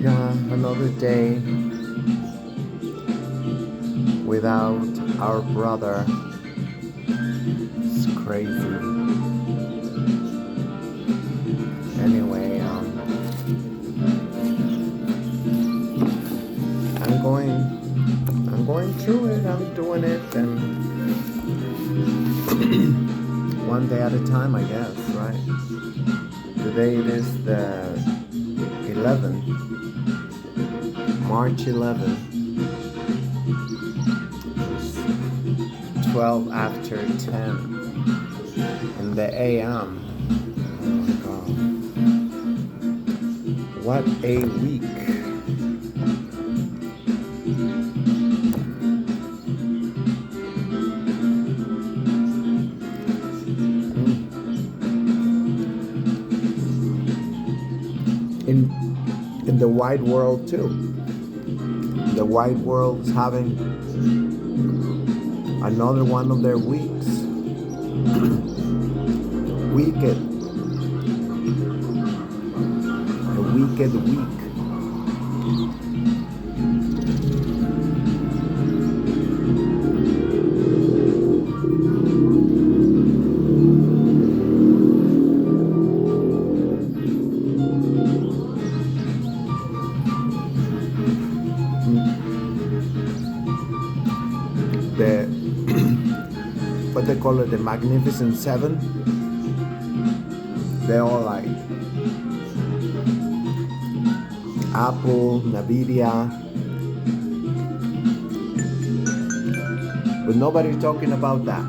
Yeah, another day without our brother. It's crazy. Anyway, I'm going I'm going through it. I'm doing it, and one day at a time, I guess, right? Today it is the 11th, March 11th. It's 12 after 10 in the AM. Oh my God. What a week. In the wide world too. The wide world is having another one of their weeks. Wicked. A wicked week. The what they call it, the Magnificent Seven. They're all like Apple, Nvidia, but nobody talking about that.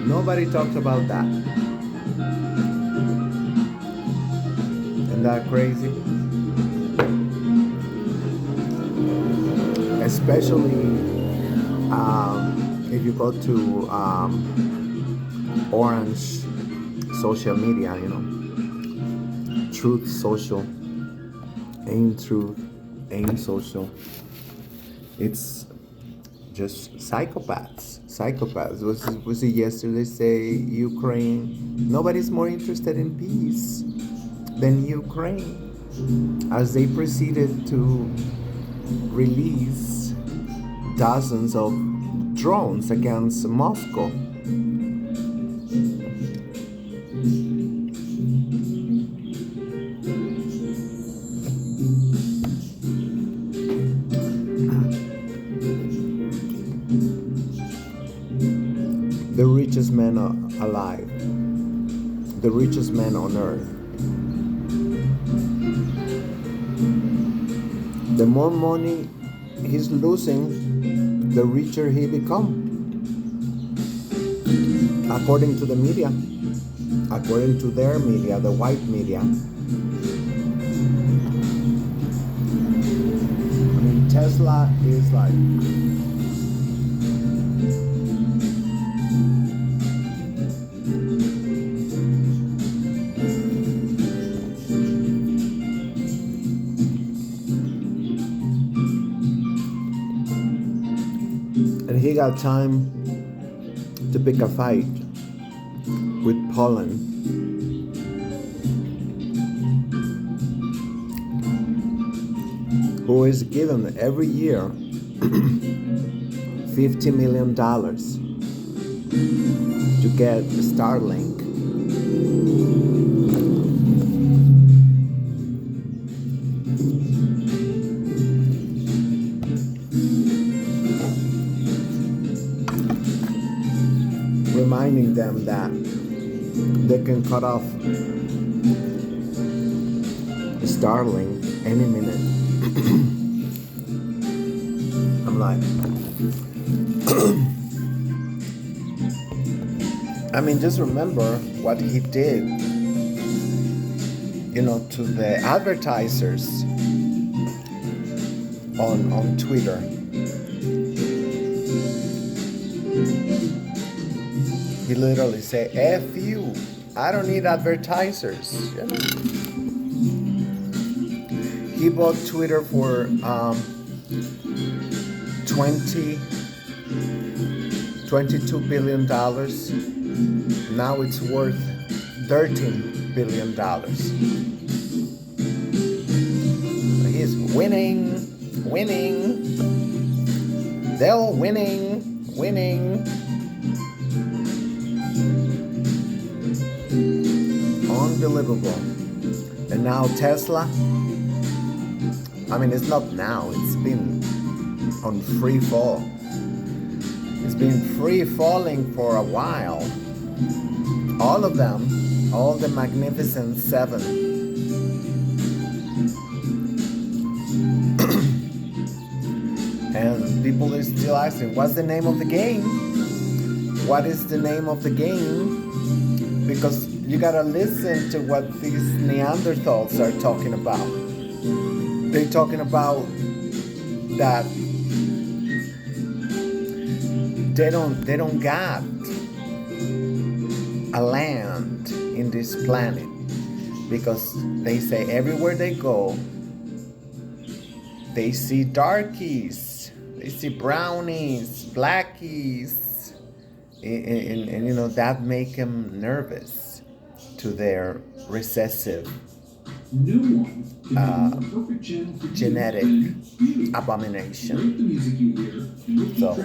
Nobody talks about that. Isn't that crazy? Especially if you go to Orange social media, Truth Social, ain't Truth, ain't Social. It's just psychopaths. Was it yesterday? Say Ukraine. Nobody's more interested in peace than Ukraine, as they proceeded to release dozens of drones against Moscow. The richest man alive, the richest man on earth. The more money he's losing, the richer he become. According to the media, according to their media, the white media. I mean, Tesla is like and he got time to pick a fight with Poland. Who is given every year $50 million to get Starlink. Reminding them that they can cut off Starlink any minute. I'm like, I mean, just remember what he did, to the advertisers on Twitter. He literally said, F you, I don't need advertisers. He bought Twitter for $22 billion. Now it's worth $13 billion. He's winning, winning. They're winning, winning. Unbelievable. And now Tesla, I mean, it's not now, it's been on free fall. It's been free falling for a while. All of them, all the Magnificent Seven. And people are still asking, what's the name of the game? What is the name of the game? Because you gotta listen to what these Neanderthals are talking about. They're talking about that they don't got a land in this planet, because they say everywhere they go they see darkies, they see brownies, blackies, and you know that make them nervous to their recessive genetic abomination. So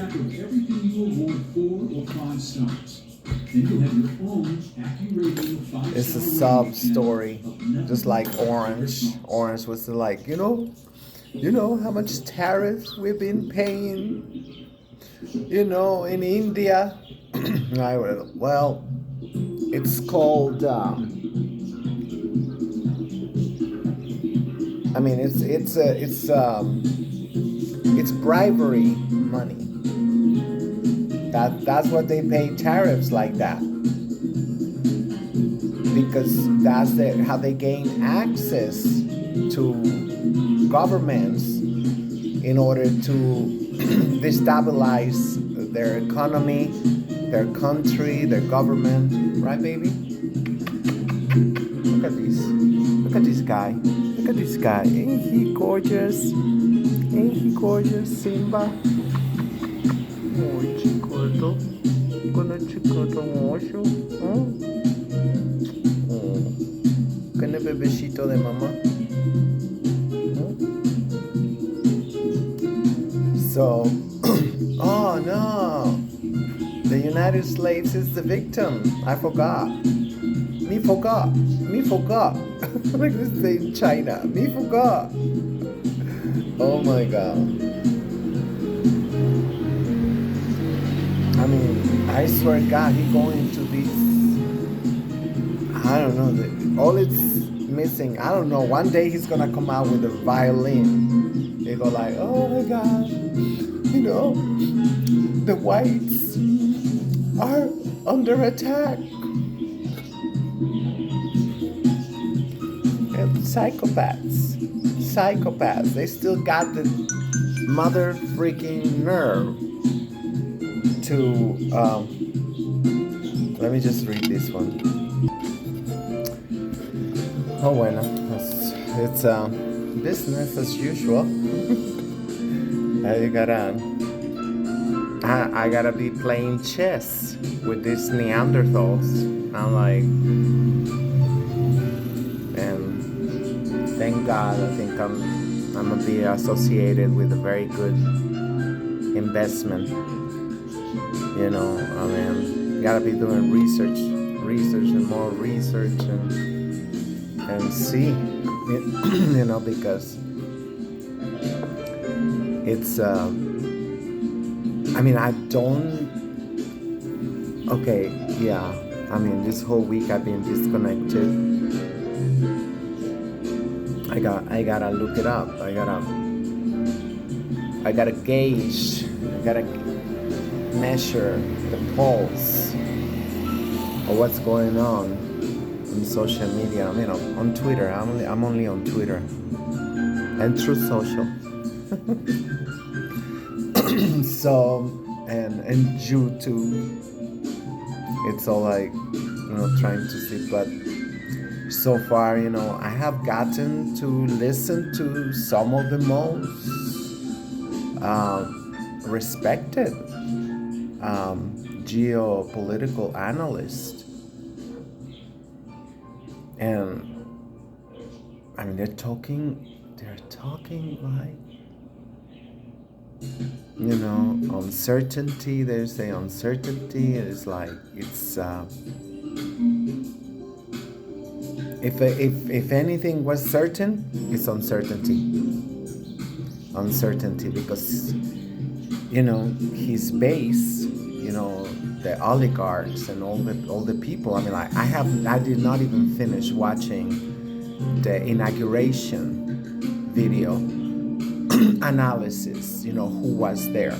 it's a sub story, just like Orange. Orange was like, you know how much tariffs we've been paying, in India. Well, it's called. I mean, it's bribery money. That's what they pay tariffs like that, because that's how they gain access to governments in order to destabilize their economy, their country, their government. Right, baby? Look at this. Look at this guy. Look at this guy. Ain't he gorgeous? Ain't he gorgeous, Simba? Oh, chicoto. Gonna chicoto mocho. Oh. Con el bebecito de mamá. So, oh no. The United States is the victim. I forgot. Me forgot. Like this thing in China. Me forgot. Oh my God. I mean, I swear to God, he going to these. I don't know. All it's missing. I don't know. One day he's gonna come out with a violin. They go like, oh my God. The whites are under attack. And psychopaths, they still got the mother freaking nerve to, let me just read this one. Oh bueno, it's business as usual. I gotta be playing chess with these Neanderthals. I'm like, and thank God, I think I'm gonna be associated with a very good investment. I mean, you gotta be doing research and more research and see, because it's I mean, this whole week I've been disconnected. I gotta look it up. I gotta gauge. I gotta measure the pulse of what's going on in social media. On Twitter. I'm only on Twitter and Truth Social. So and YouTube. It's all like trying to see, but so far I have gotten to listen to some of the most respected geopolitical analysts, and I mean they're talking they're talking like, you know, uncertainty. There's a uncertainty. It's like it's if anything was certain, it's uncertainty because, you know, his base, you know, the oligarchs and all the people. I mean, like I did not even finish watching the inauguration video analysis, you know, who was there,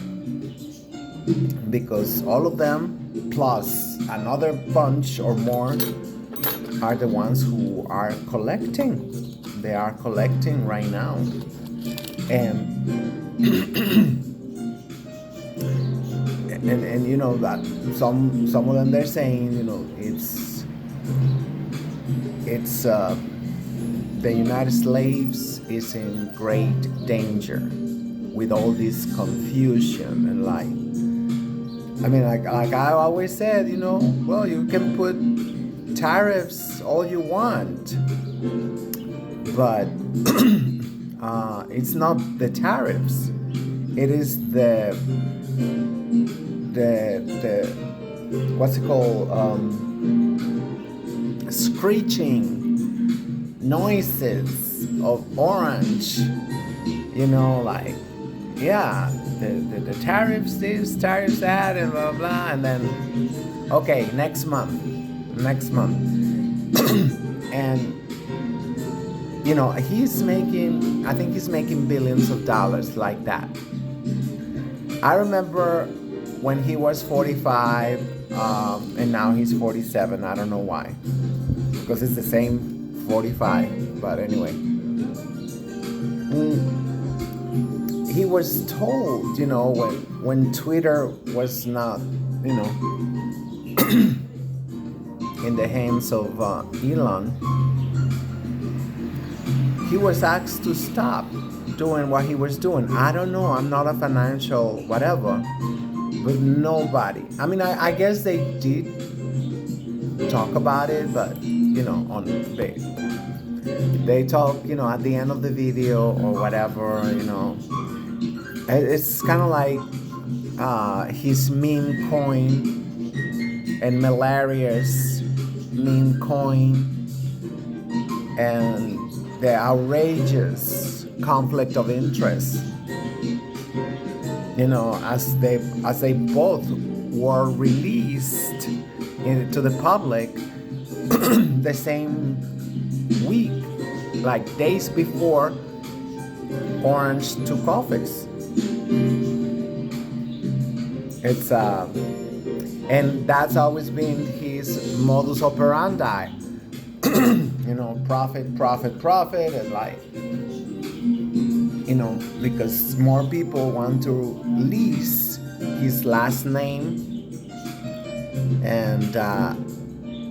because all of them plus another bunch or more are the ones who are collecting. They are collecting right now. And and you know that some of them, they're saying, you know, it's the United States is in great danger with all this confusion and like, I mean, like I always said, you know, well, you can put tariffs all you want, but it's not the tariffs. It is the what's it called? Screeching noises of Orange. You know, like, yeah, the tariffs this, tariffs that, and blah blah, and then okay, next month, and you know, I think he's making billions of dollars like that. I remember when he was 45, and now he's 47. I don't know why, because it's the same 45. But anyway, he was told, you know, when Twitter was not, you know, in the hands of Elon, he was asked to stop doing what he was doing. I don't know, I'm not a financial whatever, but nobody, I mean, I guess they did talk about it, but, you know, they talk, you know, at the end of the video or whatever, you know. It's kind of like his meme coin and Malaria's meme coin and the outrageous conflict of interest, you know, as they both were released to the public the same week, like days before Orange took office. It's and that's always been his modus operandi. You know, profit, and like, you know, because more people want to lease his last name, and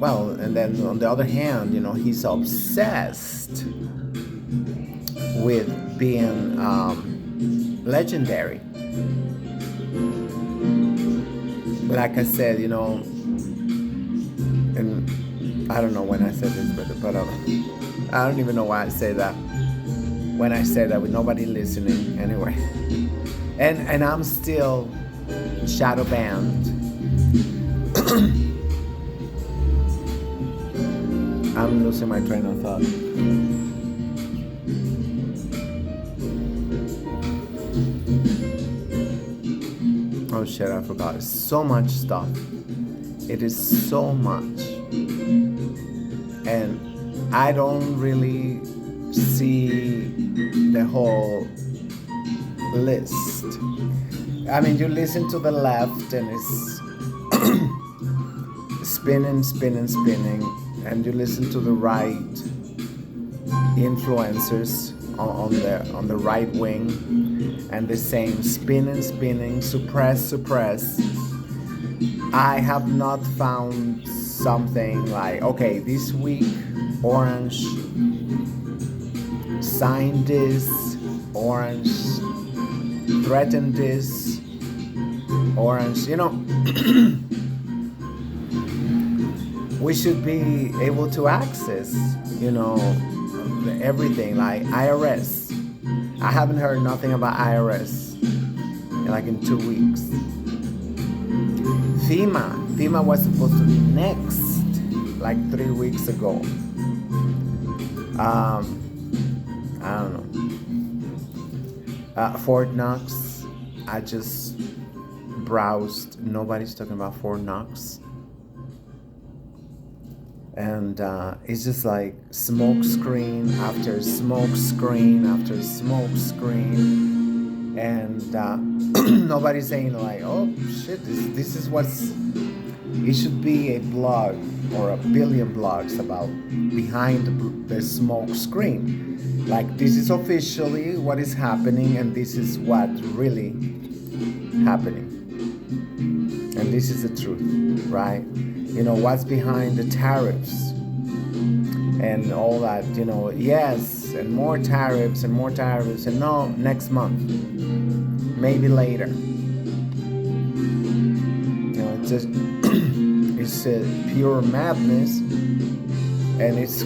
well, and then on the other hand, you know, he's obsessed with being legendary. Like I said, you know, and I don't know when I said this, but I don't even know why I say that. When I say that with nobody listening, anyway. And I'm still shadow banned. I'm losing my train of thought. Oh shit, I forgot. It's so much stuff. It is so much. And I don't really see the whole list. I mean, you listen to the left and it's spinning, and you listen to the right influencers on the right wing, and the same spinning, suppress. I have not found something like, okay, this week Orange signed this, Orange threatened this, Orange, you know. We should be able to access, you know, everything, like IRS. I haven't heard nothing about IRS in 2 weeks. FEMA was supposed to be next, 3 weeks ago. I don't know. Fort Knox, I just browsed. Nobody's talking about Fort Knox. And it's just smoke screen after smoke screen after smoke screen. And nobody's saying oh shit, this is what's, it should be a blog or a billion blogs about behind the smoke screen. This is officially what is happening, and this is what's really happening. And this is the truth, right? What's behind the tariffs and all that, yes, and more tariffs, and no, next month, maybe later. It's just, it's pure madness, and it's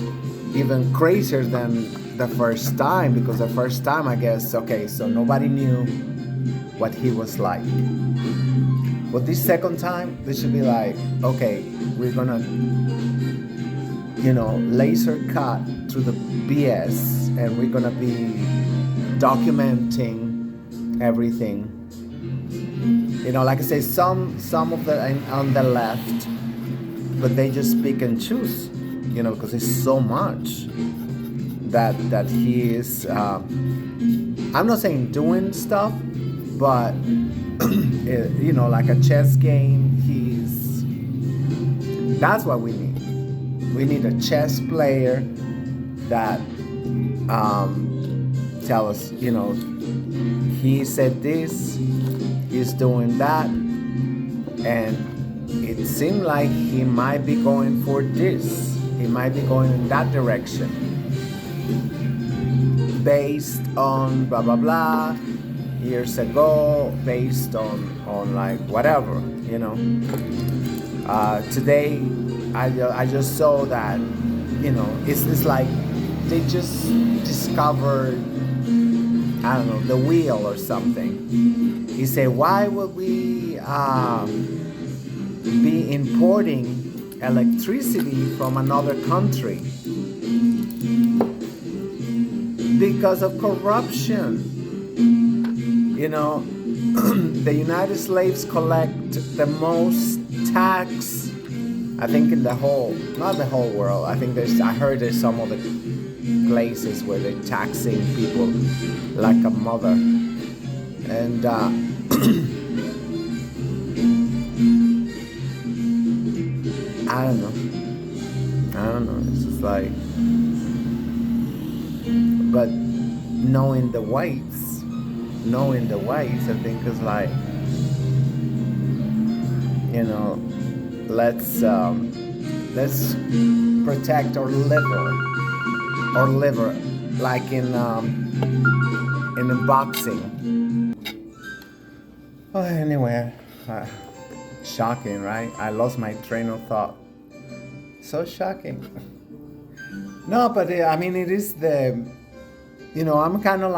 even crazier than the first time, because the first time, I guess, okay, so nobody knew what he was like. But this second time, they should be okay, we're gonna, laser cut through the BS, and we're gonna be documenting everything. Like I say, some of the on the left, but they just pick and choose, because it's so much that he is. I'm not saying doing stuff, but like a chess game, that's what we need. We need a chess player that tell us, he said this, he's doing that, and it seemed like he might be going for this. He might be going in that direction based on blah blah blah years ago, based on whatever, today I just saw that, it's like they just discovered, I don't know, the wheel or something. He said, why would we be importing electricity from another country? Because of corruption. The United States collect the most tax, I think, in not the whole world. I heard there's some other places where they're taxing people like a mother. And I don't know. It's just but knowing the whites, I think is let's protect our liver, like in the boxing. Oh, anyway, shocking, right? I lost my train of thought. So shocking. No, but it is I'm kind of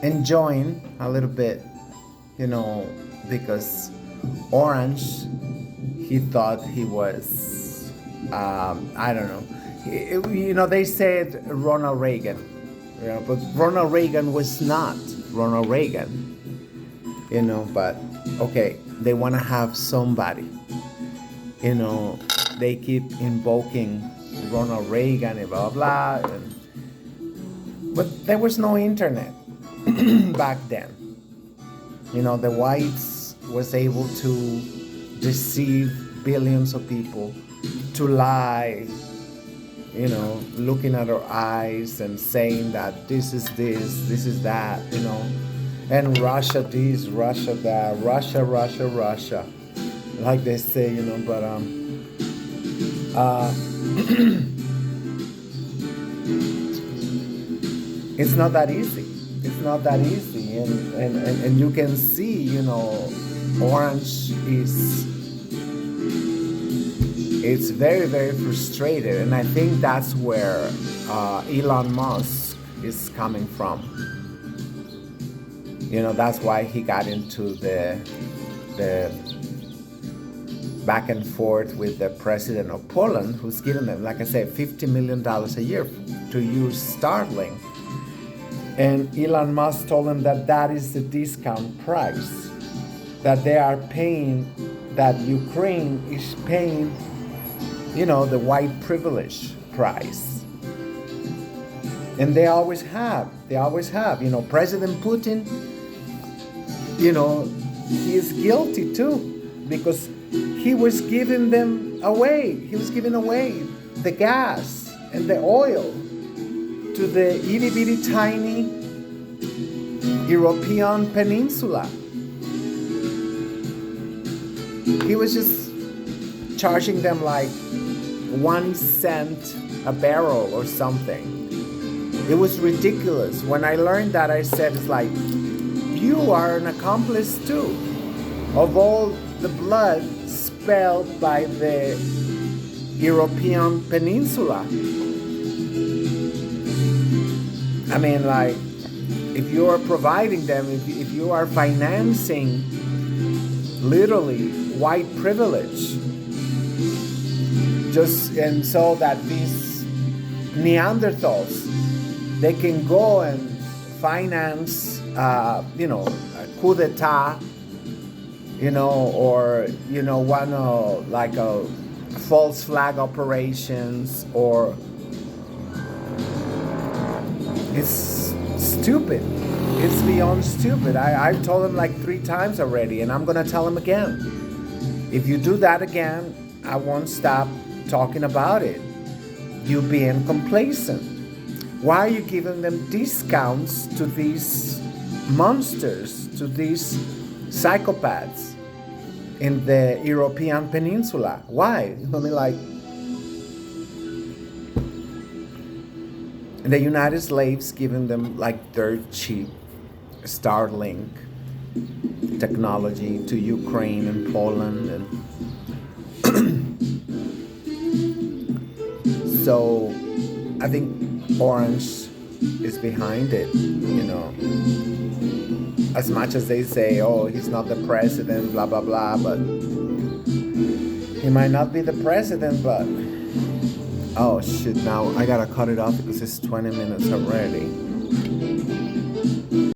enjoying a little bit, because Orange, he thought he was, I don't know. They said Ronald Reagan, but Ronald Reagan was not Ronald Reagan, but okay, they want to have somebody, they keep invoking Ronald Reagan and blah, blah, blah. But there was no internet back then. The whites was able to deceive billions of people, to lie, looking at our eyes and saying that this is that, and Russia this, Russia that, Russia, like they say, but it's not that easy. And you can see, Orange it's very, very frustrated. And I think that's where Elon Musk is coming from. That's why he got into the back and forth with the president of Poland, who's giving them, like I said, $50 million a year to use Starlink. And Elon Musk told them that is the discount price, that they are paying, that Ukraine is paying, the white privilege price. And they always have. President Putin, he is guilty too, because he was giving them away. He was giving away the gas and the oil to the itty bitty tiny European peninsula. He was just charging them like 1 cent a barrel or something. It was ridiculous. When I learned that, I said, it's like, you are an accomplice too of all the blood spilled by the European peninsula. I mean, like, if you are providing them, if you are financing literally white privilege, and so that these Neanderthals, they can go and finance, a coup d'etat, or like a false flag operations, or it's stupid. It's beyond stupid. I've told him like 3 times already, and I'm gonna tell him again. If you do that again, I won't stop talking about it. You being complacent. Why are you giving them discounts to these monsters, to these psychopaths in the European peninsula? Why? I mean, like, the United States giving them like dirt cheap Starlink technology to Ukraine and Poland, and so I think Orange is behind it, as much as they say, oh, he's not the president, blah blah blah, but he might not be the president, but oh shit, now I gotta cut it off because it's 20 minutes already.